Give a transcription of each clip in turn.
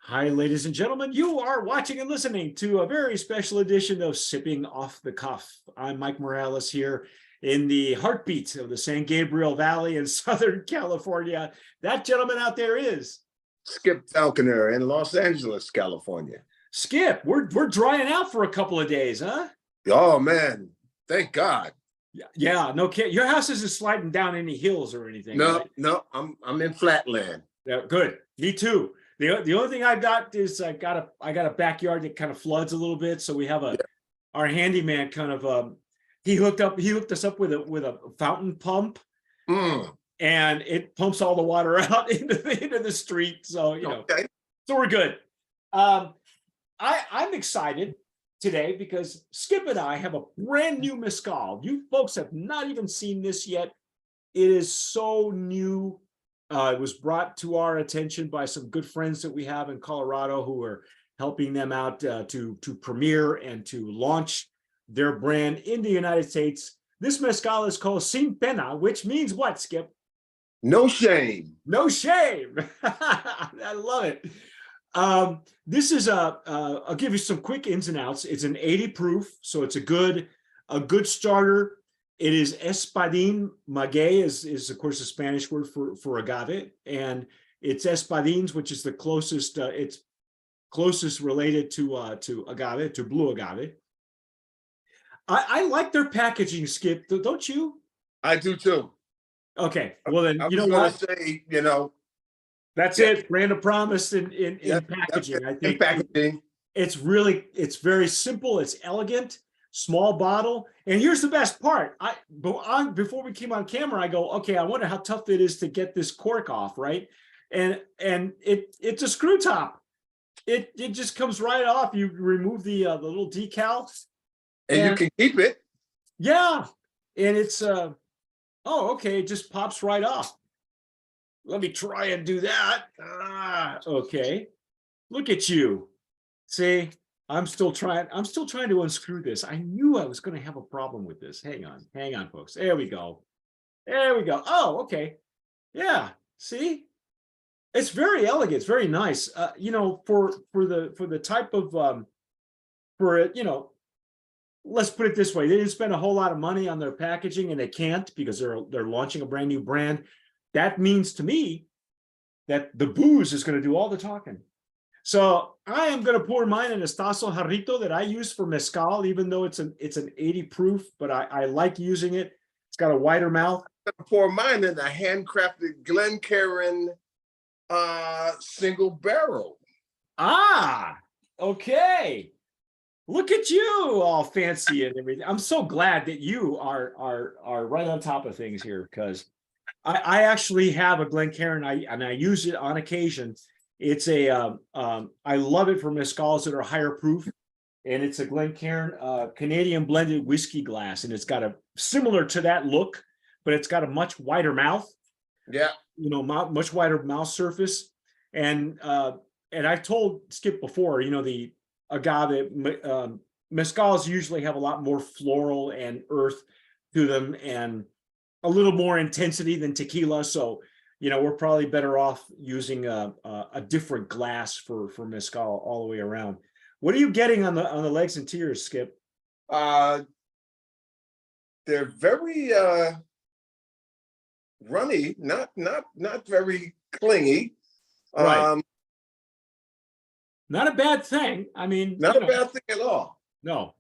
Hi, ladies and gentlemen. You are watching and listening to a very special edition of Sipping Off the Cuff. I'm Mike Morales here in the heartbeat of the San Gabriel Valley in Southern California. That gentleman out there is Skip Falconer in Los Angeles, California. Skip. We're drying out for a couple of days, huh? Oh man, thank God. Yeah, no kidding. Your house isn't sliding down any hills or anything. No, right? no, I'm in flatland. Yeah, good. Me too. The only thing I've got is I got a backyard that kind of floods a little bit, so we have our handyman kind of he hooked us up with a fountain pump, and it pumps all the water out into the street. So Okay. so we're good. I'm excited today because Skip and I have a brand new mezcal. You folks have not even seen this yet. It is so new. It was brought to our attention by some good friends that we have in Colorado who are helping them out to premiere and to launch their brand in the United States. This mezcal is called Sin Pena, which means what, Skip? No shame. No shame. I love it. This is I'll give you some quick ins and outs. It's an 80 proof, so it's a good starter. It is Espadin. Magay is of course the Spanish word for agave, and it's Espadins, which is the closest it's closest related to agave, to blue agave. I like their packaging, Skip. Don't you? I do too. Okay, well then, I you know was what? gonna say, That's it. Brand of promise in packaging. I think packaging. it's very simple. It's elegant. Small bottle. And here's the best part. Before we came on camera, I go, okay, I wonder how tough it is to get this cork off, right? And it's a screw top. It just comes right off. You remove the little decal, And you can keep it. Yeah, and it's oh, okay, it just pops right off. Let me try and do that. Okay, look at you. See. I'm still trying to unscrew this. I knew I was going to have a problem with this. Hang on, folks. There we go. Oh, okay. Yeah. See, it's very elegant. It's very nice. For the type of let's put it this way. They didn't spend a whole lot of money on their packaging, and they can't because they're launching a brand new brand. That means to me that the booze is going to do all the talking. So I am going to pour mine in a Stasso Jarrito that I use for mezcal, even though it's an 80 proof, but I like using it. It's got a wider mouth. I'm gonna pour mine in a handcrafted Glencairn single barrel. Okay. Look at you, all fancy and everything. I'm so glad that you are right on top of things here, because I actually have a Glencairn and I use it on occasion. It's I love it for mezcals that are higher proof, and it's a Glencairn Canadian blended whiskey glass, and it's got a similar to that look, but it's got a much wider mouth. Yeah, much wider mouth surface, and I've told Skip before, the agave mezcals usually have a lot more floral and earth to them, and a little more intensity than tequila, so. We're probably better off using a different glass for mezcal all the way around. What are you getting on the legs and tears, Skip? they're very runny, not very clingy. Right. Not a bad thing. I mean, not a bad thing at all. No,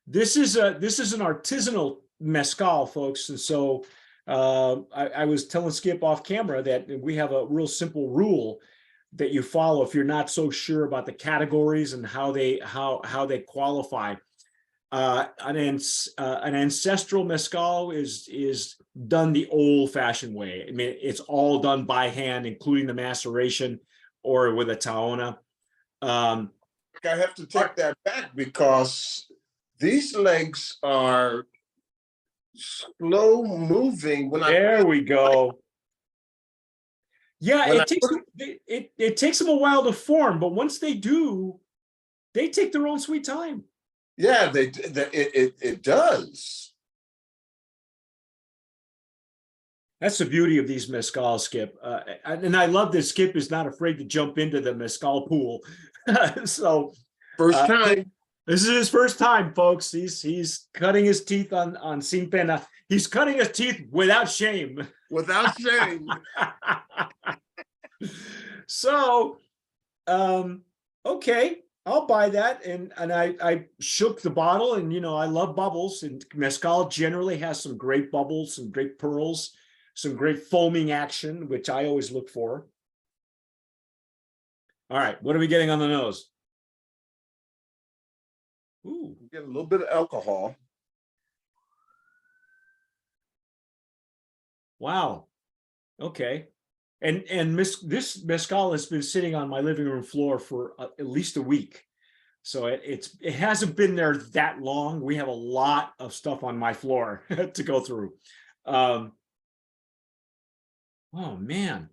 this is an artisanal mezcal, folks, and so. I was telling Skip off camera that we have a real simple rule that you follow if you're not so sure about the categories and how they qualify. An ancestral mezcal is done the old-fashioned way. I mean, it's all done by hand, including the maceration or with a taona. I have to take that back because these legs are slow moving. There we go. Yeah, it takes them a while to form, but once they do, they take their own sweet time. Yeah, it does. That's the beauty of these mezcal, Skip. And I love that Skip is not afraid to jump into the mezcal pool. So First time. this is his first time, folks. He's cutting his teeth on Sin Pena. He's cutting his teeth without shame. Without shame. So, okay, I'll buy that. And I shook the bottle, and I love bubbles, and mezcal generally has some great bubbles, some great pearls, some great foaming action, which I always look for. All right, what are we getting on the nose? Ooh, Get a little bit of alcohol. wow. Okay. And this mezcal has been sitting on my living room floor for at least a week. So it hasn't been there that long. We have a lot of stuff on my floor to go through. Oh man.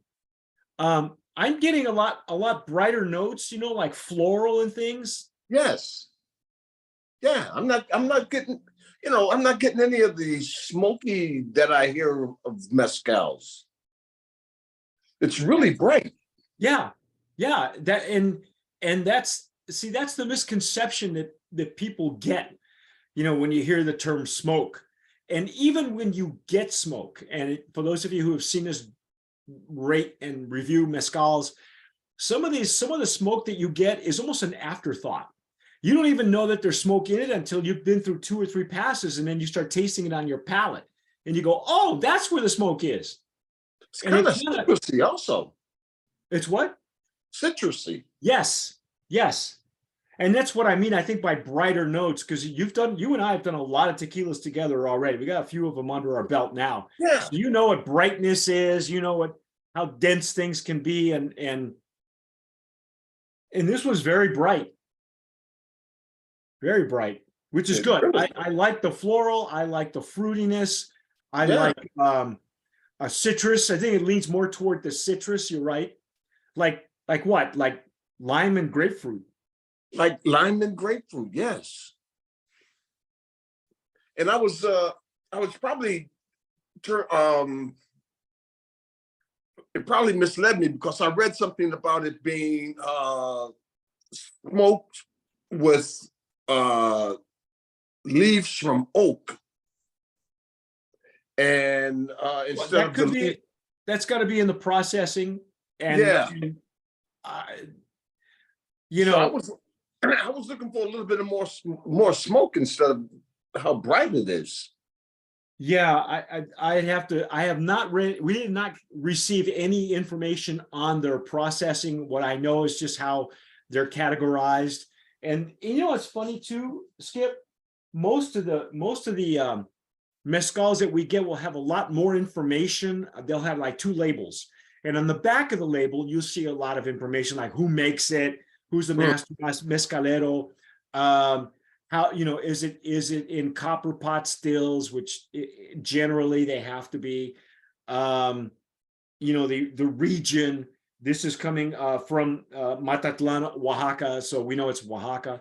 I'm getting a lot brighter notes, like floral and things. Yes. Yeah, I'm not getting, I'm not getting any of the smoky that I hear of mezcals. It's really bright. Yeah. That and that's the misconception that people get, when you hear the term smoke. And even when you get smoke, and for those of you who have seen us rate and review mezcals, some of the smoke that you get is almost an afterthought. You don't even know that there's smoke in it until you've been through 2 or 3 passes, and then you start tasting it on your palate, and you go, "Oh, that's where the smoke is." It's kind of citrusy also. It's what? Citrusy. Yes. And that's what I mean, I think, by brighter notes, because you and I have done a lot of tequilas together already. We got a few of them under our belt now. Yeah. So you know what brightness is, how dense things can be, and this was very bright. Very bright, which is good. Really? I like the floral, I like the fruitiness, I like a citrus. I think it leans more toward the citrus, you're right. Like what? Like lime and grapefruit. Like lime and grapefruit, yes. And I was probably it probably misled me, because I read something about it being smoked with leaves from oak. And instead of that's got to be in the processing. And so I was looking for a little bit of more smoke instead of how bright it is. Yeah, we did not receive any information on their processing. What I know is just how they're categorized. And it's funny too, Skip, most of the mezcals that we get will have a lot more information. They'll have like 2 labels. And on the back of the label, you'll see a lot of information, like who makes it, who's the master mezcalero, how, is it in copper pot stills, which generally they have to be, the region. This is coming from Matatlan, Oaxaca, so we know it's Oaxaca.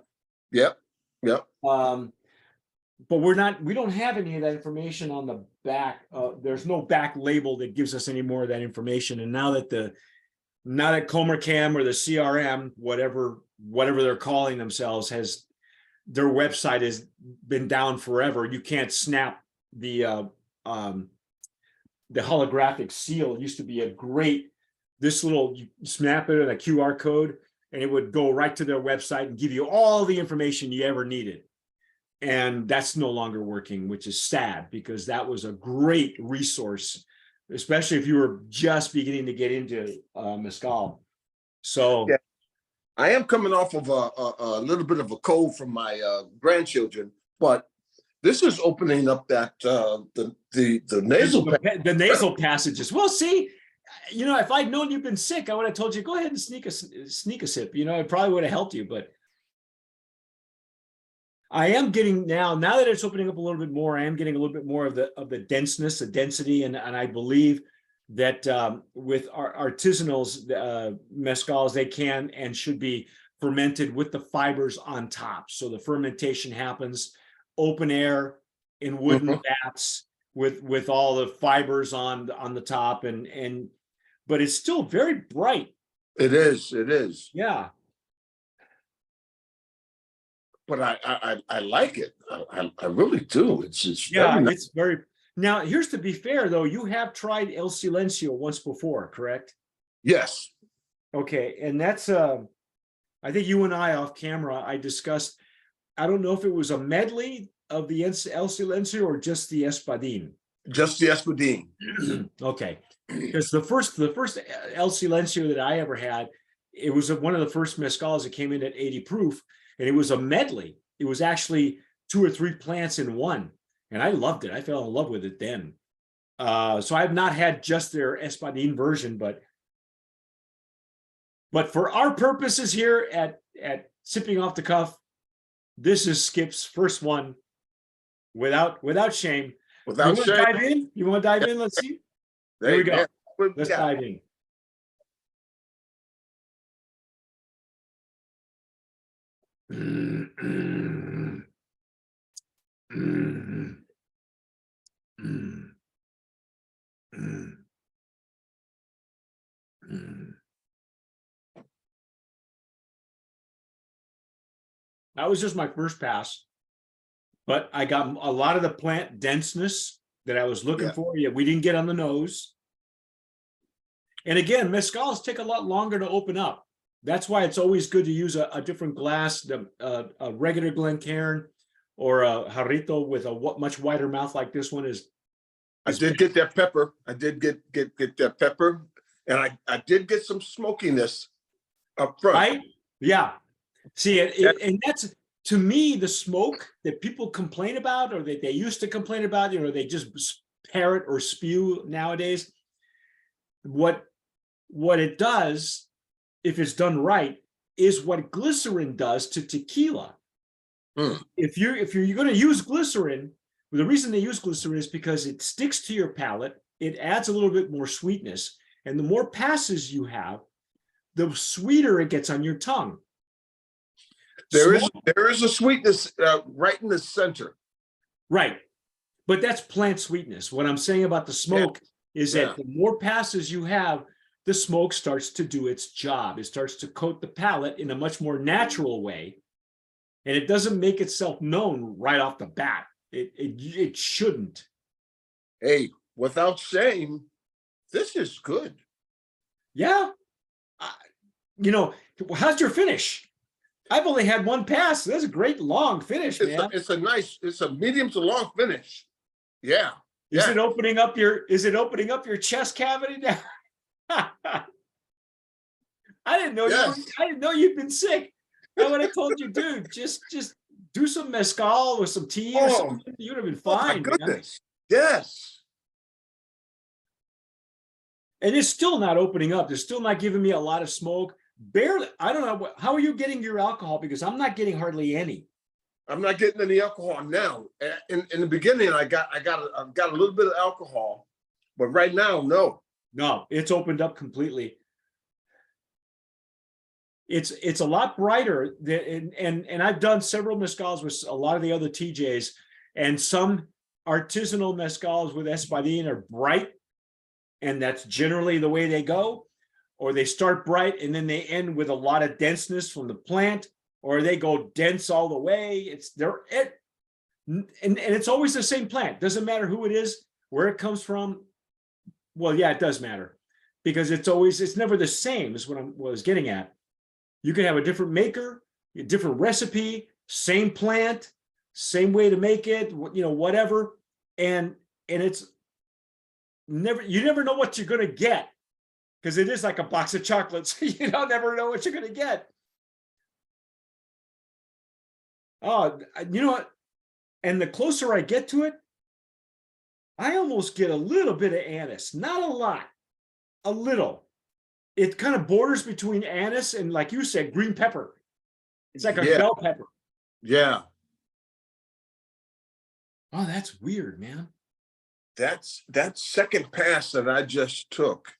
Yep. But we don't have any of that information on the back. There's no back label that gives us any more of that information. And now that Comercam or the CRM, whatever they're calling themselves, their website has been down forever. You can't snap the holographic seal. It used to be you snap it in a QR code, and it would go right to their website and give you all the information you ever needed. And that's no longer working, which is sad, because that was a great resource, especially if you were just beginning to get into mezcal. So I am coming off of a little bit of a cold from my grandchildren, but this is opening up that the nasal passages. Well, see, if I'd known you've been sick, I would have told you, go ahead and sneak a sip. It probably would have helped you, but I am getting now that it's opening up a little bit more, I am getting a little bit more of the denseness, the density, and I believe that with our artisanals, mezcals, they can and should be fermented with the fibers on top. So the fermentation happens open air in wooden vats. with all the fibers on the top, but it's still very bright. It is. It is. Yeah. But I like it. I really do. It's Yeah, very nice. it's very. Now, here's to be fair, though, you have tried El Silencio once before, correct? Yes. Okay, and that's I think you and I off camera, I discussed, I don't know if it was a medley of the El Silencio or just the Espadin. Just the Espadin. Okay, because the first El Silencio that I ever had, it was one of the first mezcals that came in at 80 proof, and it was a medley. It was actually 2 or 3 plants in one, and I loved it. I fell in love with it then. So I've not had just their Espadin version, but for our purposes here at Sipping Off the Cuff, this is Skip's first one, without shame. Without you shame. dive in? You want to dive in? Let's see. There we go. Let's dive in. That was just my first pass, but I got a lot of the plant denseness that I was looking for. Yeah, we didn't get on the nose. And again, mezcals take a lot longer to open up. That's why it's always good to use a different glass, a regular Glencairn or a Jarrito with a much wider mouth like this one is. I did get that pepper. I did get that pepper, and I did get some smokiness up front. Right? Yeah. See, and that's, to me, the smoke that people complain about, or that they used to complain about, they just parrot or spew nowadays. What it does, if it's done right, is what glycerin does to tequila. If you're going to use glycerin, the reason they use glycerin is because it sticks to your palate. It adds a little bit more sweetness, and the more passes you have, the sweeter it gets on your tongue. There is a sweetness right in the center. Right. But that's plant sweetness. What I'm saying about the smoke is that the more passes you have, the smoke starts to do its job. It starts to coat the palate in a much more natural way. And it doesn't make itself known right off the bat. It shouldn't. Hey, without shame, this is good. Yeah. How's your finish? I've only had one pass. That's a great long finish, man. It's a medium to long finish. Yeah. Is it opening up your chest cavity now? I didn't know you'd been sick. I would have told you, dude, just do some mezcal or some tea or something. You'd have been fine. My goodness. Man. Yes. And it's still not opening up. They're still not giving me a lot of smoke. Barely. I don't know. How are you getting your alcohol? Because I'm not getting hardly any. I'm not getting any alcohol now. In the beginning, I got a little bit of alcohol, but right now, no. No, it's opened up completely. It's a lot brighter than, and I've done several mezcals with a lot of the other TJs, and some artisanal mezcals with Espadin are bright, and that's generally the way they go. Or they start bright and then they end with a lot of denseness from the plant, or they go dense all the way. And it's always the same plant. Doesn't matter who it is, where it comes from. Well, yeah, it does matter, because it's never the same, is what I was getting at. You can have a different maker, a different recipe, same plant, same way to make it, whatever. And it's you never know what you're going to get. Because it is like a box of chocolates. You don't never know what you're going to get. Oh, you know what? And the closer I get to it, I almost get a little bit of anise. Not a lot. A little. It kind of borders between anise and, like you said, green pepper. It's like a bell pepper. Yeah. Oh, that's weird, man. That second pass that I just took,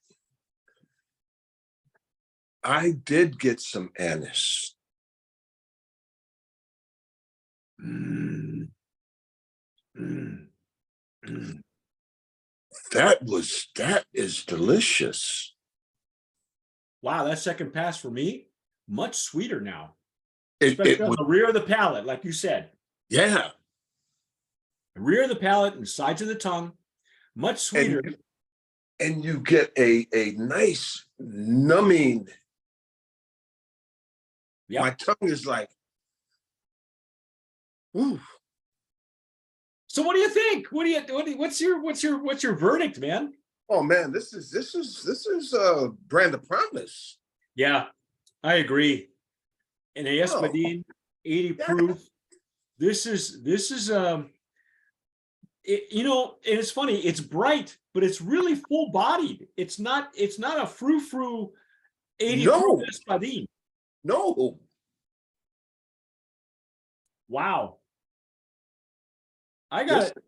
I did get some anise. That is delicious. Wow, that second pass for me, much sweeter now, It especially on was, the rear of the palate, like you said. yeah. The rear of the palate and sides of the tongue, much sweeter. And you get a nice numbing. Yep. My tongue is like, ooh. So what do you think? What's your verdict, man? Oh man, this is a brand of promise. Yeah, I agree. And a Oh, Espadin, 80 yeah. proof. This is you know, and it's funny, it's bright, but it's really full bodied. It's not a frou-frou 80 proof No, Espadin. no. Wow. I got This, it.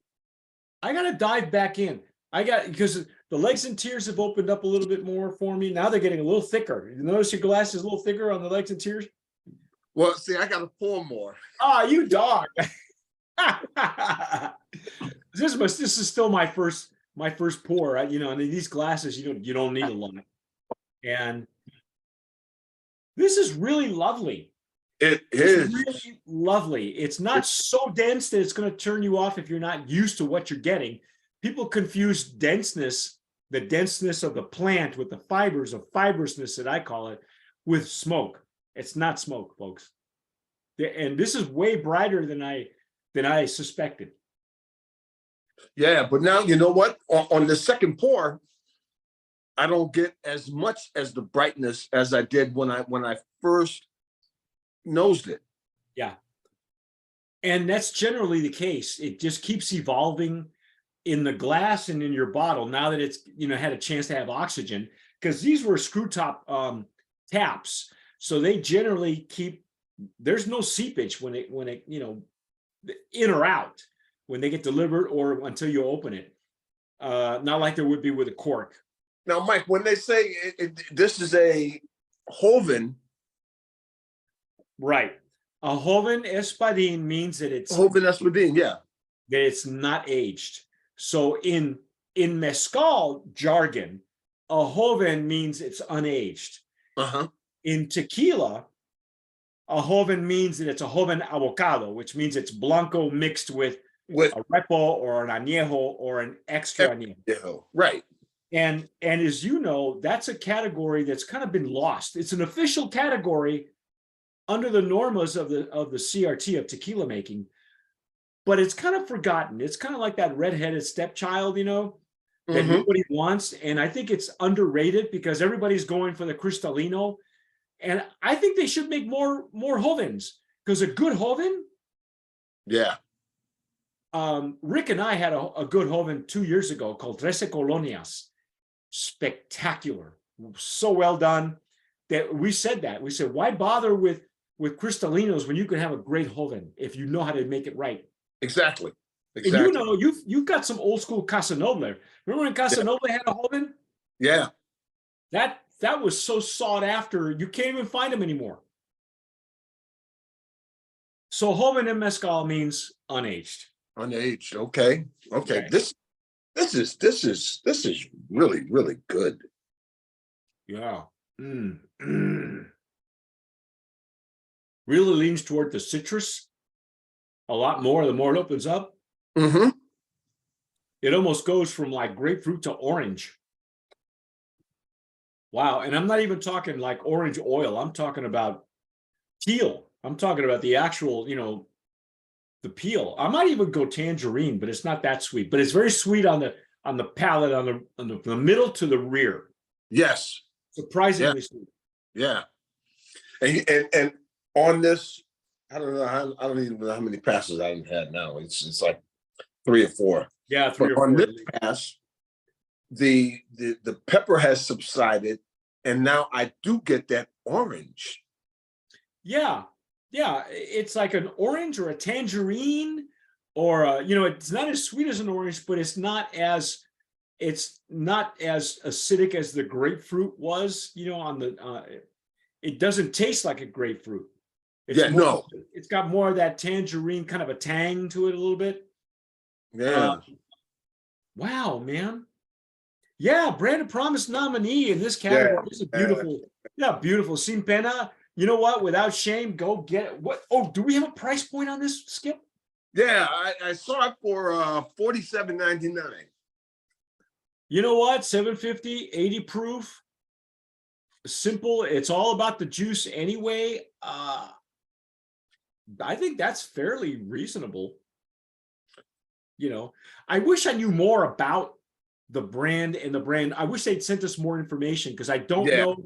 I got to dive back in. Because the legs and tears have opened up a little bit more for me. Now they're getting a little thicker. You notice your glass is a little thicker on the legs and tears? well, see, I gotta pour more. Ah, you dog. This is still my first pour. You know, and these glasses you don't need a lot. And this is really lovely. It It's is. really lovely. It's not so dense that it's going to turn you off if you're not used to what you're getting. People confuse denseness, the denseness of the plant with the fibers of fibrousness that I call it, with smoke. It's not smoke, folks. And this is way brighter than I suspected. Yeah, but now you know what? On the second pour, I don't get as much as the brightness as I did when I first nosed it. Yeah. And that's generally the case. It just keeps evolving in the glass and in your bottle now that it's had a chance to have oxygen, because these were screw top taps, so they generally keep, there's no seepage when it in or out when they get delivered or until you open it, not like there would be with a cork. Now, Mike, when they say this is a Joven, Right, a Joven Espadin means that Joven Espadin, yeah. that it's not aged. So in Mezcal jargon, a Joven means it's unaged. Uh-huh. In tequila, a Joven means that it's a Joven avocado, which means it's blanco mixed with a repo or an añejo or an extra añejo. Right. And as you know, that's a category that's kind of been lost. It's an official category under the normas of the CRT of tequila making, but it's kind of forgotten. It's kind of like that redheaded stepchild, that nobody wants. And I think it's underrated because everybody's going for the Cristalino. And I think they should make more Jovens, because a good Joven. Yeah. Rick and I had a good Joven 2 years ago called Trece Colonias. Spectacular. So well done that we said, why bother with Cristalinos when you can have a great Joven if you know how to make it right? Exactly. And you've got some old school Casanoble. Remember when Casanoble had a Joven? Yeah. That was so sought after, you can't even find them anymore. So Joven in Mezcal means unaged. Unaged. Okay. This is really, really good. Yeah. Really leans toward the citrus a lot more the more it opens up. It almost goes from like grapefruit to orange. Wow. And I'm not even talking like orange oil. I'm talking about peel. I'm talking about the actual, the peel. I might even go tangerine, but it's not that sweet. But it's very sweet on the palate, on the middle to the rear. Yes. Surprisingly sweet. Yeah. And on this, I don't know. I don't even know how many passes I've had now. It's like 3 or 4. Yeah, 3 or 4. On this pass, the pepper has subsided, and now I do get that orange. Yeah. It's like an orange or a tangerine, or it's not as sweet as an orange, but it's not as acidic as the grapefruit was. It doesn't taste like a grapefruit. It's got more of that tangerine kind of a tang to it a little bit. Yeah. Wow, man. Yeah, Brand of Promise nominee in this category. This is beautiful. Yeah, beautiful. Sin Pena. You know what? Without shame, go get it. What? Oh, do we have a price point on this, Skip? Yeah, I saw it for $47.99. You know what? 750, 80 proof. Simple. It's all about the juice anyway. I think that's fairly reasonable. You know, I wish I knew more about the brand and the brand. I wish they'd sent us more information because I don't know.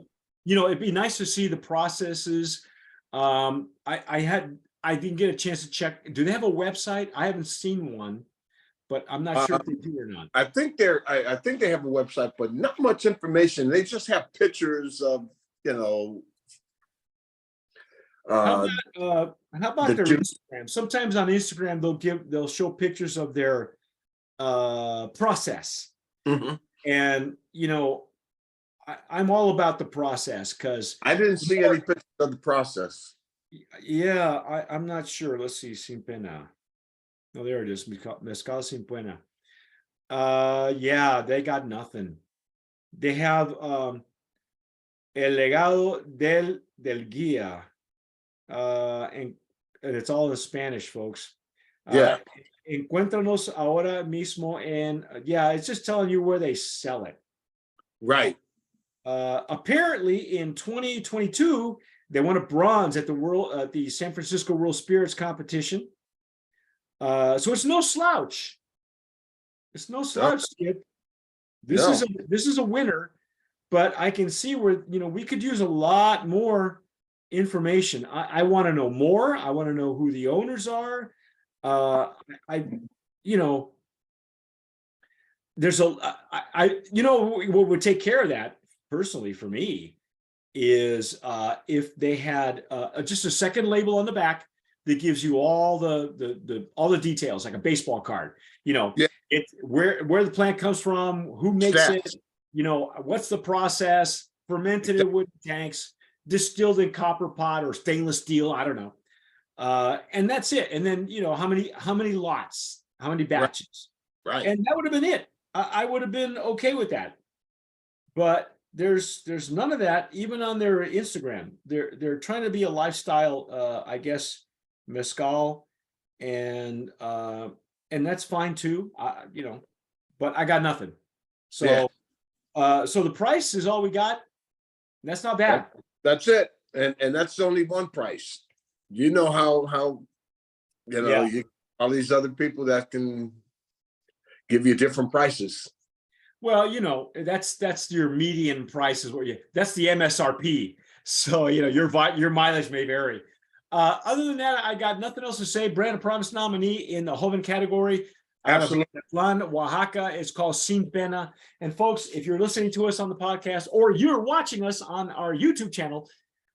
You know, it'd be nice to see the processes. I didn't get a chance to check. Do they have a website? I haven't seen one, but I'm not sure if they do or not. I think I think they have a website, but not much information. They just have pictures of, you know. How about their juice. Instagram? Sometimes on Instagram they'll show pictures of their process. Mhm. And you know, I'm all about the process because I didn't see any pictures of the process. yeah, I'm not sure. Let's see, Sin Pena. Oh, there it is. Mezcal Sin Pena. Yeah, they got nothing. They have El Legado del Guía. And it's all in Spanish, folks. Yeah. Encuéntranos ahora mismo en, yeah, it's just telling you where they sell it. Right. Apparently in 2022, they won a bronze at the San Francisco World Spirits Competition. So it's no slouch. It's no slouch, Skip. This is a winner, but I can see where, you know, we could use a lot more information. I want to know more. I want to know who the owners are. You know, there's you know, what would take care of that personally for me is if they had just a second label on the back that gives you all the details, like a baseball card. You know, where the plant comes from, who makes it, you know, what's the process, fermented in wooden tanks, distilled in copper pot or stainless steel, I don't know. And that's it. And then, you know, how many lots, how many batches. Right. And that would have been it. I would have been okay with that. But there's none of that, even on their Instagram. They're trying to be a lifestyle, I guess, mezcal, and that's fine too. You know, but I got nothing. So so the price is all we got. That's not bad. That's it. And that's only one price. You know how you know all these other people that can give you different prices. Well, you know, that's your median price is what that's the MSRP. So, you know, your mileage may vary. Other than that, I got nothing else to say. Brand of Promise nominee in the Joven category. Absolutely. Out of Oaxaca. It's called Sin Pena. And folks, if you're listening to us on the podcast or you're watching us on our YouTube channel,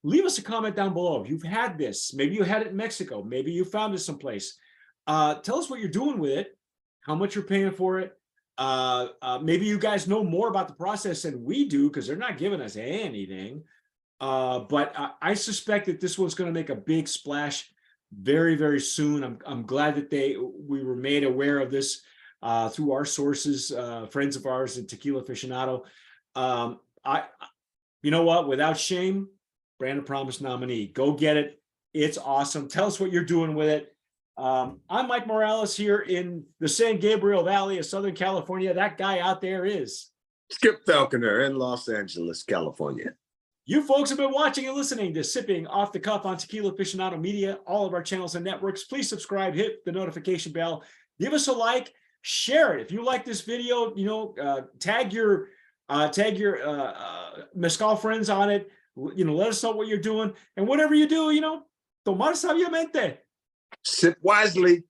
leave us a comment down below. If you've had this, maybe you had it in Mexico, maybe you found it someplace. Tell us what you're doing with it, how much you're paying for it. Maybe you guys know more about the process than we do because they're not giving us anything. But I suspect that this one's going to make a big splash very, very soon. I'm glad that we were made aware of this through our sources, friends of ours at Tequila Aficionado. You know what? Without shame, Brand of Promise nominee. Go get it. It's awesome. Tell us what you're doing with it. I'm Mike Morales here in the San Gabriel Valley of Southern California. That guy out there is Skip Falconer in Los Angeles, California. You folks have been watching and listening to Sipping Off the Cuff on Tequila Aficionado Media, all of our channels and networks. Please subscribe, hit the notification bell, give us a like, share it. If you like this video, you know, tag your mezcal friends on it. You know, let us know what you're doing. And whatever you do, you know, tomar sabiamente. Sip wisely.